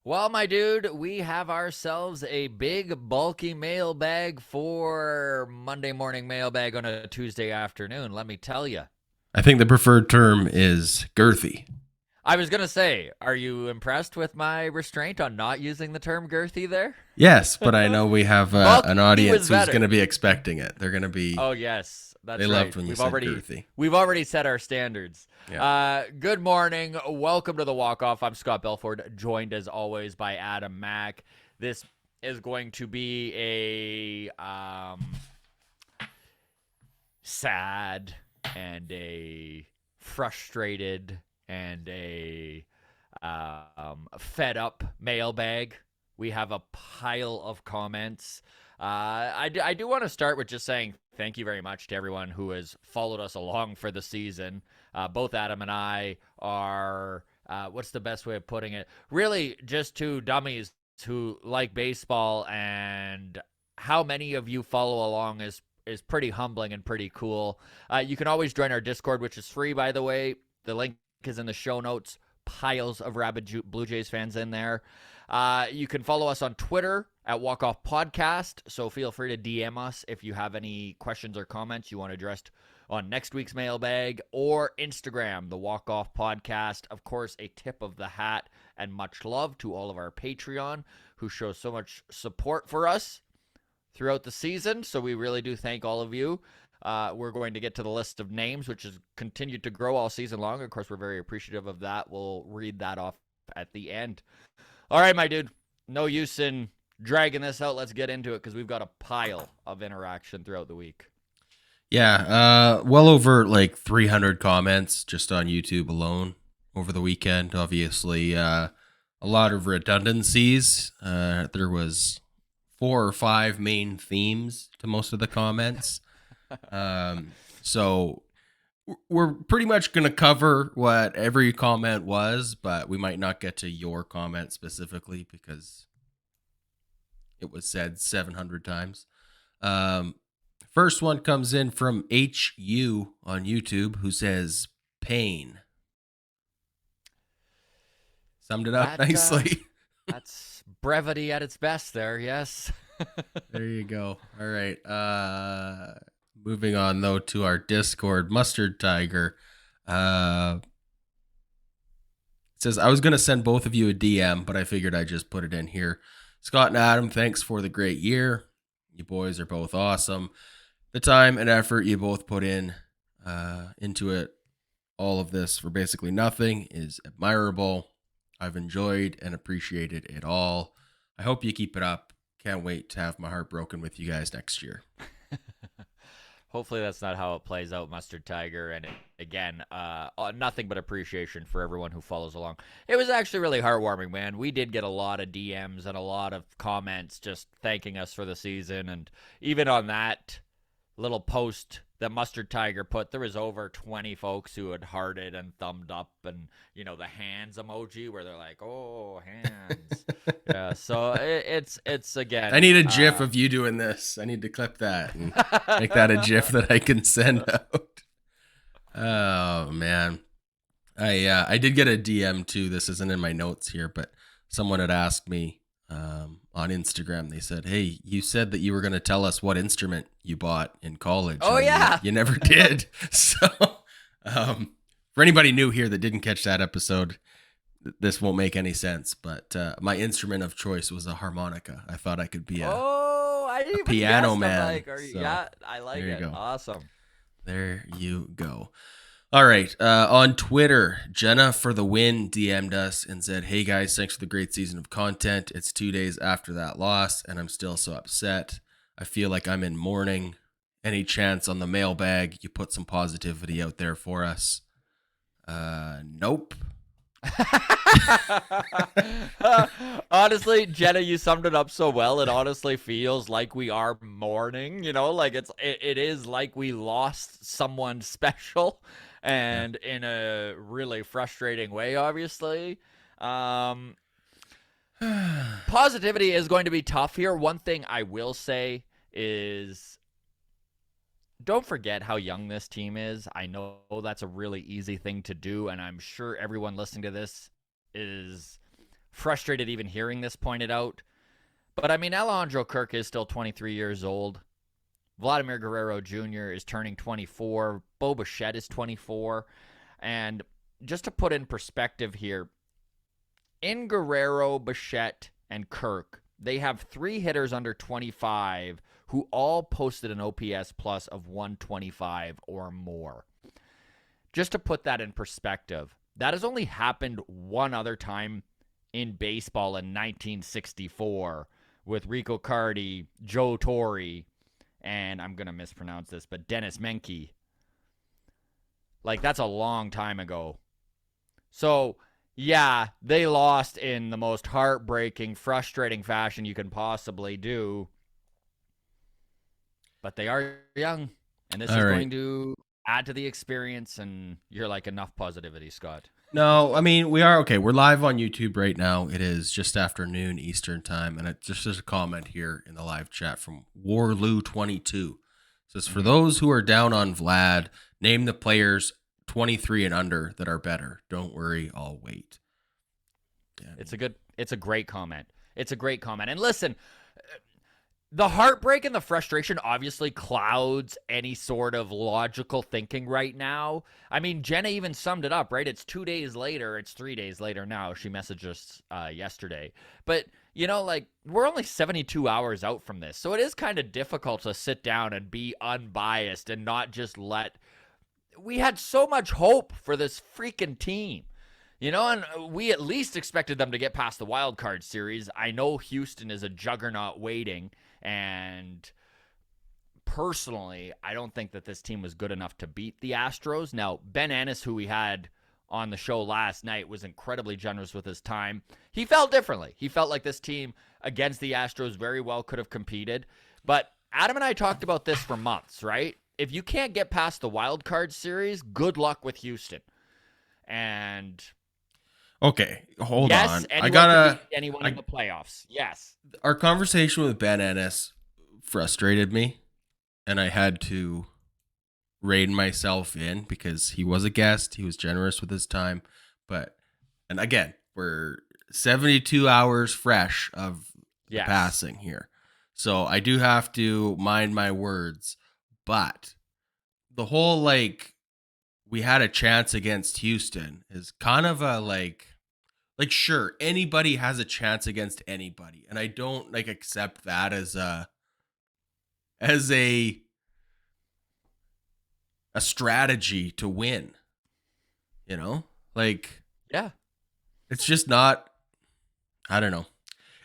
Well, my dude, we have ourselves a big, bulky mailbag for Monday morning mailbag on a Tuesday afternoon. Let me tell you. I think the preferred term is girthy. I was going to say, are you impressed with my restraint on not using the term girthy there? Yes, but I know we have an Bulky was audience who's going better. to be expecting it. They're going to be, Oh yes, they that's loved right. when you We've said already girthy. we've already set our standards. Yeah. Good morning. Welcome to the walk off. I'm Scott Belford, joined as always by Adam Mack. This is going to be a sad and a frustrated and a fed up mailbag. We have a pile of comments. I do want to start with just saying thank you very much to everyone who has followed us along for the season. Both Adam and I are, what's the best way of putting it? Really, just two dummies who like baseball, and how many of you follow along is pretty humbling and pretty cool. You can always join our Discord, which is free, by the way. The link is in the show notes. Piles of rabid Blue Jays fans in there. You can follow us on Twitter at Walk Off Podcast. So feel free to DM us if you have any questions or comments you want addressed on next week's mailbag, or Instagram, the Walk Off Podcast. Of course, a tip of the hat and much love to all of our Patreon who show so much support for us throughout the season. So we really do thank all of you. We're going to get to the list of names, which has continued to grow all season long. Of course, we're very appreciative of that. We'll read that off at the end. All right, my dude. No use in dragging this out. Let's get into it because we've got a pile of interaction throughout the week. Yeah. Well over like 300 comments just on YouTube alone over the weekend. Obviously, a lot of redundancies. There was 4 or 5 main themes to most of the comments. So we're pretty much going to cover what every comment was, but we might not get to your comment specifically because it was said 700 times. First one comes in from HU on YouTube, who says pain. Summed it up nicely. That's brevity at its best there, yes. There you go. All right. Moving on though to our Discord, Mustard Tiger. Says, I was going to send both of you a DM, but I figured I'd just put it in here. Scott and Adam, thanks for the great year. You boys are both awesome. The time and effort you both put in into it, all of this for basically nothing, is admirable. I've enjoyed and appreciated it all. I hope you keep it up. Can't wait to have my heart broken with you guys next year. Hopefully that's not how it plays out, Mustard Tiger. And again, nothing but appreciation for everyone who follows along. It was actually really heartwarming, man. We did get a lot of DMs and a lot of comments just thanking us for the season. And even on that little post that Mustard Tiger put, there was over 20 folks who had hearted and thumbed up, and the hands emoji where they're like, "Oh, hands." Yeah, so it's again. I need a GIF of you doing this. I need to clip that and make that a GIF that I can send out. Oh man, I did get a DM too. This isn't in my notes here, but someone had asked me on Instagram. They said, "Hey, you said that you were going to tell us what instrument you bought in college. Oh and yeah, you never did." So, for anybody new here that didn't catch that episode, this won't make any sense. But my instrument of choice was a harmonica. I thought I could be I didn't a even piano guess. I'm man. like, So yeah, I like there you it. go. Awesome. There you go. All right. On Twitter, Jenna for the win DM'd us and said, "Hey guys, thanks for the great season of content. It's 2 days after that loss, and I'm still so upset. I feel like I'm in mourning. Any chance on the mailbag you put some positivity out there for us?" Nope. Honestly, Jenna, you summed it up so well. It honestly feels like we are mourning. Like it is like we lost someone special, Yeah. and in a really frustrating way. Obviously, positivity is going to be tough here. One thing I will say is, don't forget how young this team is. I know that's a really easy thing to do, and I'm sure everyone listening to this is frustrated even hearing this pointed out. But I mean, Alejandro Kirk is still 23 years old. Vladimir Guerrero Jr. is turning 24. Bo Bichette is 24. And just to put in perspective here, in Guerrero, Bichette, and Kirk, they have 3 hitters under 25 who all posted an OPS plus of 125 or more. Just to put that in perspective, that has only happened one other time in baseball in 1964 with Rico Cardi, Joe Torre, and I'm going to mispronounce this, but Dennis Menke. Like, that's a long time ago. So, yeah, they lost in the most heartbreaking, frustrating fashion you can possibly do. But they are young, and this is going to add to the experience, and you're like, enough positivity, Scott. No, I mean, we are okay. We're live on YouTube right now. It is just after noon Eastern time, and it just there's a comment here in the live chat from Warloo22. It says, for those who are down on Vlad, name the players 23 and under that are better. Don't worry, I'll wait. Yeah. It's a great comment. It's a great comment. And listen, the heartbreak and the frustration obviously clouds any sort of logical thinking right now. I mean, Jenna even summed it up, right? It's 2 days later. It's 3 days later now. She messaged us yesterday. But, you know, like, we're only 72 hours out from this. So it is kind of difficult to sit down and be unbiased and not just let... We had so much hope for this freaking team. You know, and we at least expected them to get past the wild card series. I know Houston is a juggernaut waiting, and personally, I don't think that this team was good enough to beat the Astros. Now, Ben Ennis, who we had on the show last night, was incredibly generous with his time. He felt differently. He felt like this team against the Astros very well could have competed. But Adam and I talked about this for months, right? If you can't get past the wild card series, good luck with Houston. And... Okay, hold on. I gotta beat anyone in the playoffs. Yes. Our conversation with Ben Ennis frustrated me, and I had to rein myself in because he was a guest. He was generous with his time, and again, we're 72 hours fresh of the passing here, so I do have to mind my words. But the whole we had a chance against Houston is kind of a like sure, anybody has a chance against anybody, and I don't accept that as a strategy to win. You know? Yeah. It's just not, I don't know.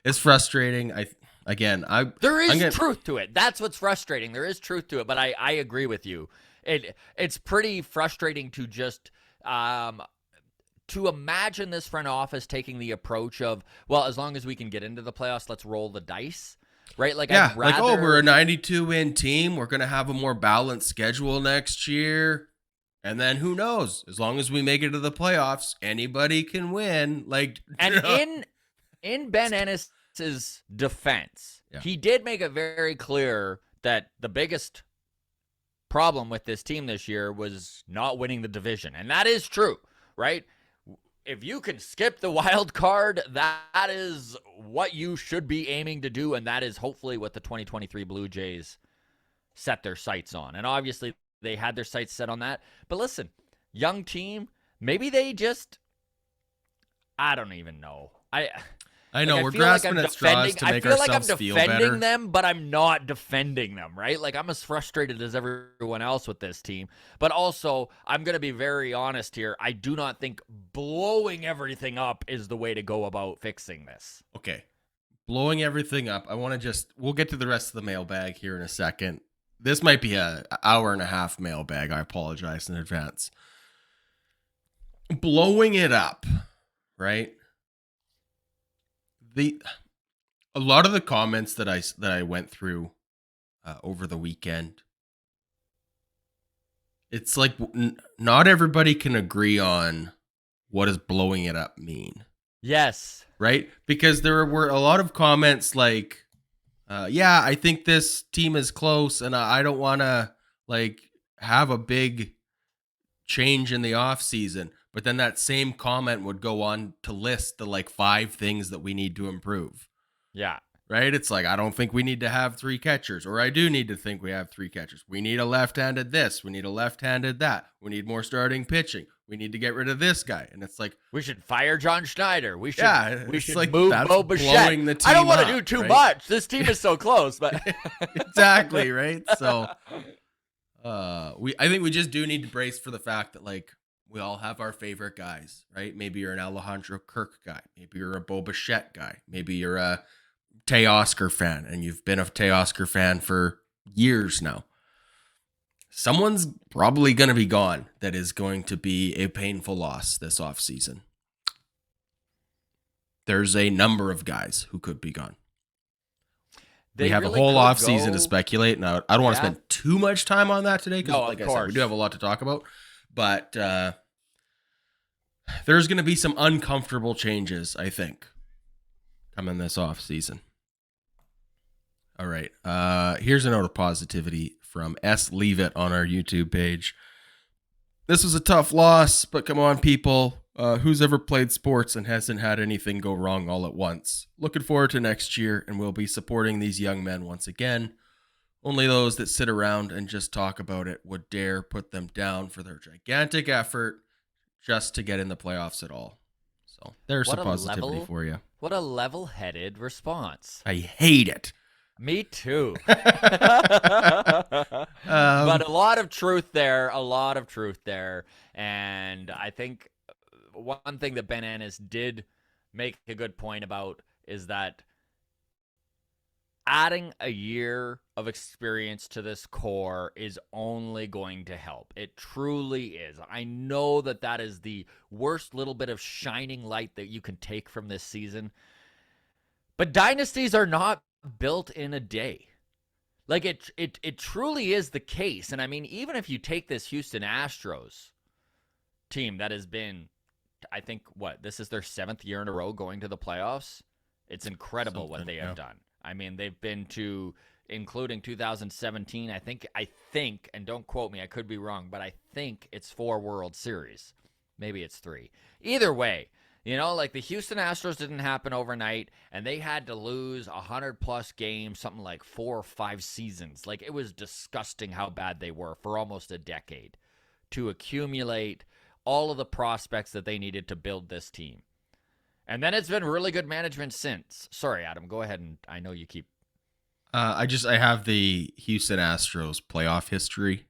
It's frustrating. There is truth to it. That's what's frustrating. There is truth to it, but I agree with you. It's pretty frustrating to just to imagine this front office taking the approach of, well, as long as we can get into the playoffs, let's roll the dice, right? We're a 92-win team. We're going to have a more balanced schedule next year. And then who knows? As long as we make it to the playoffs, anybody can win. In Ben Ennis's defense, he did make it very clear that the biggest problem with this team this year was not winning the division. And that is true, right? If you can skip the wild card, that is what you should be aiming to do, and that is hopefully what the 2023 Blue Jays set their sights on. And obviously, they had their sights set on that. But listen, young team, maybe they just... I don't even know. I know, we're grasping at straws to make ourselves feel better. I feel like I'm defending them, but I'm not defending them, right? Like, I'm as frustrated as everyone else with this team. But also, I'm going to be very honest here. I do not think blowing everything up is the way to go about fixing this. Okay. Blowing everything up. We'll get to the rest of the mailbag here in a second. This might be an hour and a half mailbag. I apologize in advance. Blowing it up, right? A lot of the comments that I went through over the weekend, it's like not everybody can agree on what does blowing it up mean. Yes. Right? Because there were a lot of comments like, I think this team is close and I don't want to have a big change in the off season. But then that same comment would go on to list the like 5 things that we need to improve. Yeah. Right? It's like, I don't think we need to have 3 catchers, or I do need to think we have 3 catchers. We need a left-handed this. We need a left-handed that. We need more starting pitching. We need to get rid of this guy. And it's like, we should fire John Schneider. We should like, move that's Bo blowing Bichette. the team I don't want to up, do too right? much. This team is so close, but exactly, right? So I think we just do need to brace for the fact that like we all have our favorite guys, right? Maybe you're an Alejandro Kirk guy. Maybe you're a Bo Bichette guy. Maybe you're a Teoscar fan, and you've been a Teoscar fan for years now. Someone's probably going to be gone that is going to be a painful loss this offseason. There's a number of guys who could be gone. We have really a whole could offseason to speculate, and I don't want to spend too much time on that today because, No, like of I said, we do have a lot to talk about. But there's going to be some uncomfortable changes, I think, coming this offseason. All right. Here's a note of positivity from S. Leave It on our YouTube page. This was a tough loss, but come on, people. Who's ever played sports and hasn't had anything go wrong all at once? Looking forward to next year, and we'll be supporting these young men once again. Only those that sit around and just talk about it would dare put them down for their gigantic effort just to get in the playoffs at all. So there's some positivity for you. What a level-headed response. I hate it. Me too. But a lot of truth there, And I think one thing that Ben Ennis did make a good point about is that adding a year of experience to this core is only going to help. It truly is. I know that that is the worst little bit of shining light that you can take from this season. But dynasties are not built in a day. Like it truly is the case. And I mean, even if you take this Houston Astros team that has been, I think, this is their 7th year in a row going to the playoffs. It's incredible what they have done. I mean, they've been to, including 2017, I think, and don't quote me, I could be wrong, but I think it's 4 World Series. Maybe it's 3. Either way, like the Houston Astros didn't happen overnight, and they had to lose 100-plus games, something like 4 or 5 seasons. Like, it was disgusting how bad they were for almost a decade to accumulate all of the prospects that they needed to build this team. And then it's been really good management since. Sorry, Adam, go ahead, and I know you keep... I have the Houston Astros playoff history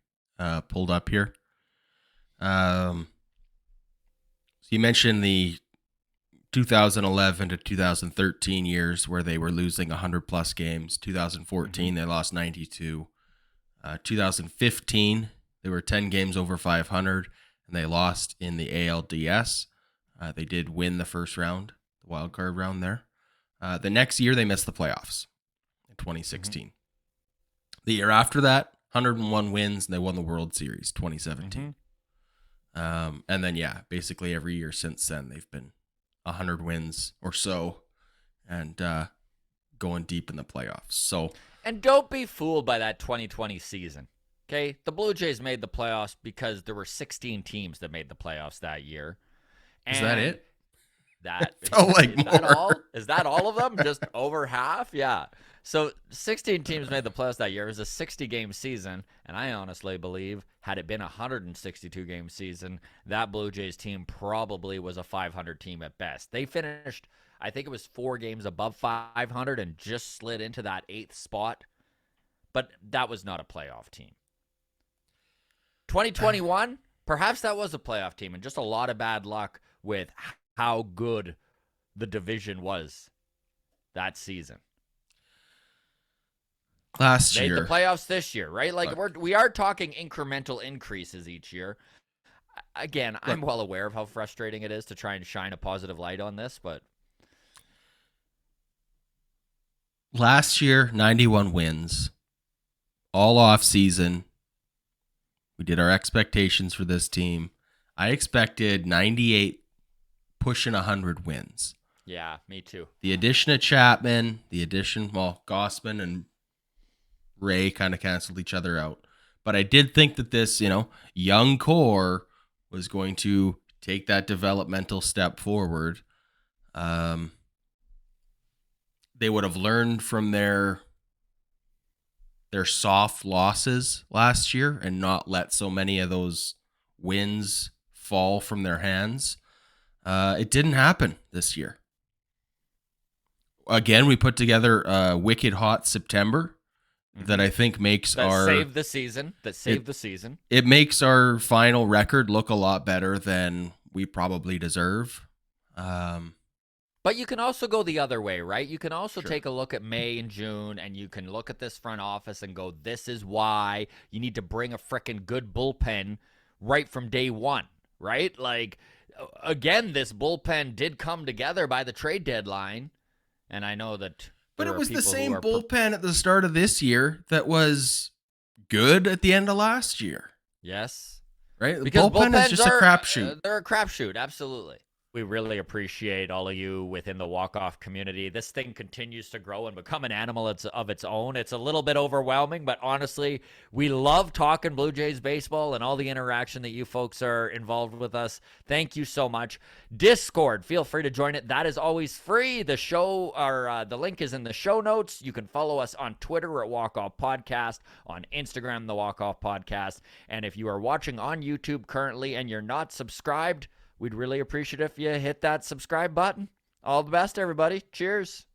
pulled up here. So you mentioned the 2011 to 2013 years where they were losing 100-plus games. 2014, they lost 92. 2015, they were 10 games over 500, and they lost in the ALDS. They did win the first round, the wild card round there. The next year, they missed the playoffs in 2016. The year after that, 101 wins, and they won the World Series, 2017. And then, basically every year since then, they've been 100 wins or so and going deep in the playoffs. So, and don't be fooled by that 2020 season. Okay, the Blue Jays made the playoffs because there were 16 teams that made the playoffs that year. And is that it? Is that all of them? Just over half? Yeah. So 16 teams made the playoffs that year. It was a 60-game season, and I honestly believe had it been a 162-game season, that Blue Jays team probably was a 500 team at best. They finished, I think it was 4 games above 500 and just slid into that 8th spot, but that was not a playoff team. 2021, perhaps that was a playoff team, and just a lot of bad luck with how good the division was that season. Last year. Made the playoffs this year, right? Like we are talking incremental increases each year. Again, I'm well aware of how frustrating it is to try and shine a positive light on this, but last year, 91 wins. All off season. We did our expectations for this team. I expected 98 pushing 100 wins. Yeah, me too. The addition of Chapman, Gausman and Ray kind of canceled each other out. But I did think that this, young core was going to take that developmental step forward. They would have learned from their soft losses last year and not let so many of those wins fall from their hands. It didn't happen this year. Again, we put together a wicked hot September that I think makes saved the season. It makes our final record look a lot better than we probably deserve. But you can also go the other way, right? You can also take a look at May and June, and you can look at this front office and go, this is why you need to bring a frickin' good bullpen right from day one, right? Like, again, this bullpen did come together by the trade deadline, and I know that. But it was the same bullpen at the start of this year that was good at the end of last year. Yes. Right? The bullpen is just a crapshoot. They're a crapshoot, absolutely. We really appreciate all of you within the walk-off community. This thing continues to grow and become an animal of its own. It's a little bit overwhelming, but honestly, we love talking Blue Jays baseball and all the interaction that you folks are involved with us. Thank you so much. Discord, feel free to join it. That is always free. The show, or the link is in the show notes. You can follow us on Twitter at Walk Off Podcast, on Instagram, the Walk Off Podcast. And if you are watching on YouTube currently and you're not subscribed, we'd really appreciate if you hit that subscribe button. All the best, everybody. Cheers.